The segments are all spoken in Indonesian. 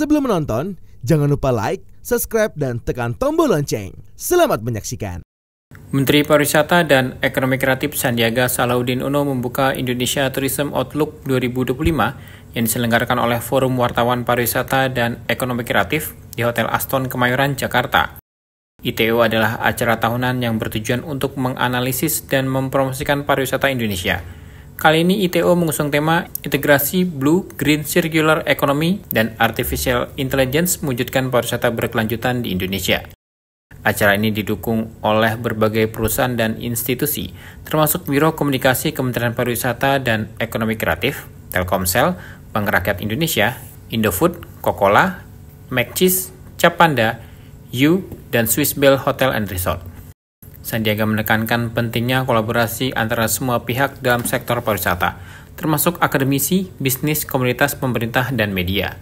Sebelum menonton, jangan lupa like, subscribe, dan tekan tombol lonceng. Selamat menyaksikan. Menteri Pariwisata dan Ekonomi Kreatif Sandiaga Salahuddin Uno membuka Indonesia Tourism Outlook 2025 yang diselenggarakan oleh Forum Wartawan Pariwisata dan Ekonomi Kreatif di Hotel Aston Kemayoran, Jakarta. ITO adalah acara tahunan yang bertujuan untuk menganalisis dan mempromosikan pariwisata Indonesia. Kali ini ITO mengusung tema integrasi Blue, Green, Circular Economy, dan Artificial Intelligence mewujudkan pariwisata berkelanjutan di Indonesia. Acara ini didukung oleh berbagai perusahaan dan institusi, termasuk Biro Komunikasi Kementerian Pariwisata dan Ekonomi Kreatif, Telkomsel, Bank Rakyat Indonesia, Indofood, Coca-Cola, McCheese, Capanda, You, dan Swiss Bell Hotel and Resort. Sandiaga menekankan pentingnya kolaborasi antara semua pihak dalam sektor pariwisata, termasuk akademisi, bisnis, komunitas, pemerintah, dan media.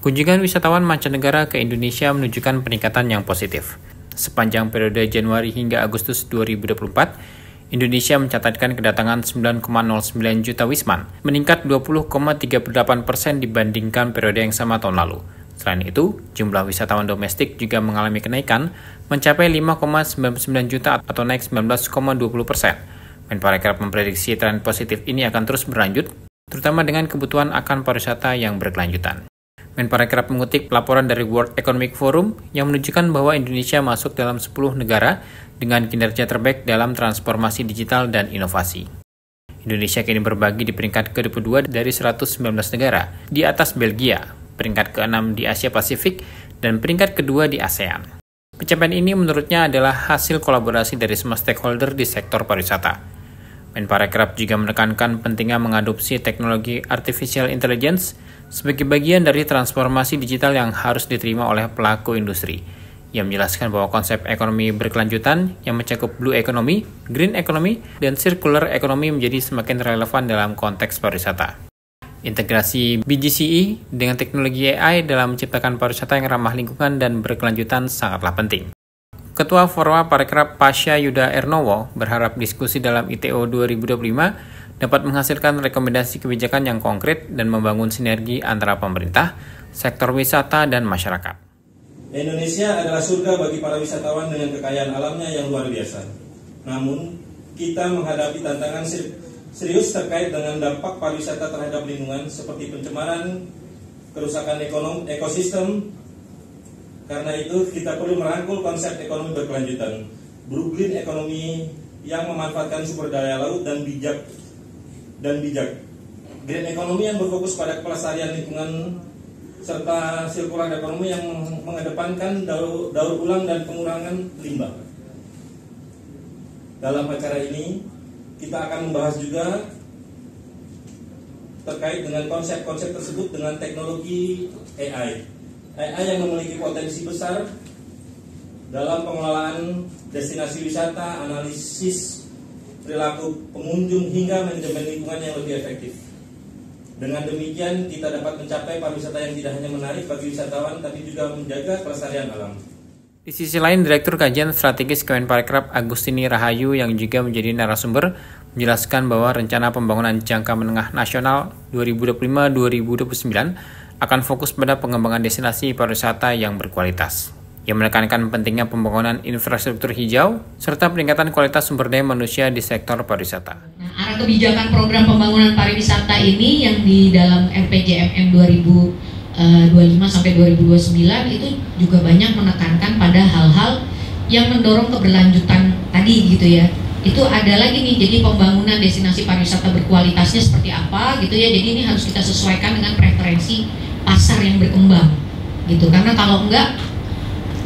Kunjungan wisatawan mancanegara ke Indonesia menunjukkan peningkatan yang positif. Sepanjang periode Januari hingga Agustus 2024, Indonesia mencatatkan kedatangan 9,09 juta wisman, meningkat 20,38% dibandingkan periode yang sama tahun lalu. Selain itu, jumlah wisatawan domestik juga mengalami kenaikan mencapai 5,99 juta atau naik 19,20%. Menparekraf memprediksi tren positif ini akan terus berlanjut, terutama dengan kebutuhan akan pariwisata yang berkelanjutan. Menparekraf mengutip laporan dari World Economic Forum yang menunjukkan bahwa Indonesia masuk dalam 10 negara dengan kinerja terbaik dalam transformasi digital dan inovasi. Indonesia kini berbagi di peringkat ke-22 dari 119 negara, di atas Belgia, peringkat ke-6 di Asia Pasifik, dan peringkat kedua di ASEAN. Pencapaian ini menurutnya adalah hasil kolaborasi dari semua stakeholder di sektor pariwisata. Menparekraf juga menekankan pentingnya mengadopsi teknologi artificial intelligence sebagai bagian dari transformasi digital yang harus diterima oleh pelaku industri. Ia menjelaskan bahwa konsep ekonomi berkelanjutan yang mencakup blue economy, green economy, dan circular economy menjadi semakin relevan dalam konteks pariwisata. Integrasi BGCE dengan teknologi AI dalam menciptakan pariwisata yang ramah lingkungan dan berkelanjutan sangatlah penting. Ketua Forum Parekraf Pasha Yuda Ernowo berharap diskusi dalam ITO 2025 dapat menghasilkan rekomendasi kebijakan yang konkret dan membangun sinergi antara pemerintah, sektor wisata, dan masyarakat. Indonesia adalah surga bagi para wisatawan dengan kekayaan alamnya yang luar biasa. Namun, kita menghadapi tantangan serius terkait dengan dampak pariwisata terhadap lingkungan seperti pencemaran, kerusakan ekosistem. Karena itu kita perlu merangkul konsep ekonomi berkelanjutan, blue green economy yang memanfaatkan sumber daya laut dan bijak. Green economy yang berfokus pada pelestarian lingkungan serta circular economy yang mengedepankan daur ulang dan pengurangan limbah. Dalam acara ini kita akan membahas juga terkait dengan konsep-konsep tersebut dengan teknologi AI yang memiliki potensi besar dalam pengelolaan destinasi wisata, analisis perilaku pengunjung hingga manajemen lingkungan yang lebih efektif. Dengan demikian kita dapat mencapai pariwisata yang tidak hanya menarik bagi wisatawan tapi juga menjaga kelestarian alam. Di sisi lain, Direktur Kajian Strategis Kemenparekraf Agustini Rahayu yang juga menjadi narasumber menjelaskan bahwa rencana pembangunan jangka menengah nasional 2025-2029 akan fokus pada pengembangan destinasi pariwisata yang berkualitas. Ia menekankan pentingnya pembangunan infrastruktur hijau serta peningkatan kualitas sumber daya manusia di sektor pariwisata. Nah, arah kebijakan program pembangunan pariwisata ini yang di dalam RPJMN 2025 sampai 2029 itu juga banyak menekankan pada hal-hal yang mendorong keberlanjutan tadi gitu ya. Itu ada lagi nih, jadi pembangunan destinasi pariwisata berkualitasnya seperti apa gitu ya. Jadi ini harus kita sesuaikan dengan preferensi pasar yang berkembang gitu. Karena kalau enggak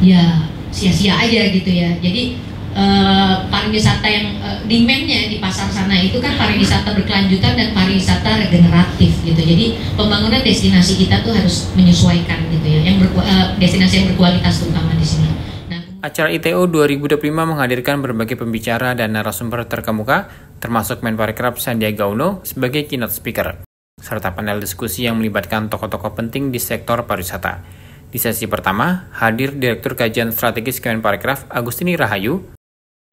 ya sia-sia aja gitu ya. Jadi pariwisata yang demand-nya di pasar sana itu kan pariwisata berkelanjutan dan pariwisata regeneratif gitu. Jadi pembangunan destinasi kita tuh harus menyesuaikan gitu ya. Destinasi yang berkualitas terutama di sini. Acara ITO 2025 menghadirkan berbagai pembicara dan narasumber terkemuka, termasuk Menparekraf Sandiaga Uno sebagai keynote speaker, serta panel diskusi yang melibatkan tokoh-tokoh penting di sektor pariwisata. Di sesi pertama, hadir Direktur Kajian Strategis Kemenparekraf Agustini Rahayu,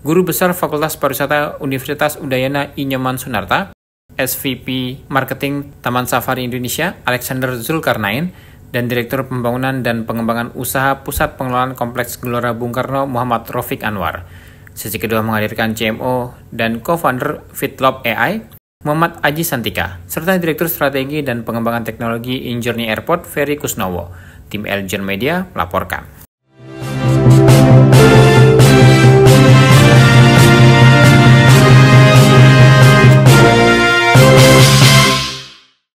Guru Besar Fakultas Pariwisata Universitas Udayana I. Nyoman Sunarta, SVP Marketing Taman Safari Indonesia Alexander Zulkarnain, dan Direktur Pembangunan dan Pengembangan Usaha Pusat Pengelolaan Kompleks Gelora Bung Karno Muhammad Rafiq Anwar. Sesi kedua menghadirkan CMO dan co-founder Fitlob AI, Muhammad Aji Santika, serta Direktur Strategi dan Pengembangan Teknologi In Journey Airport Ferry Kusnowo. Tim Eljon Media melaporkan.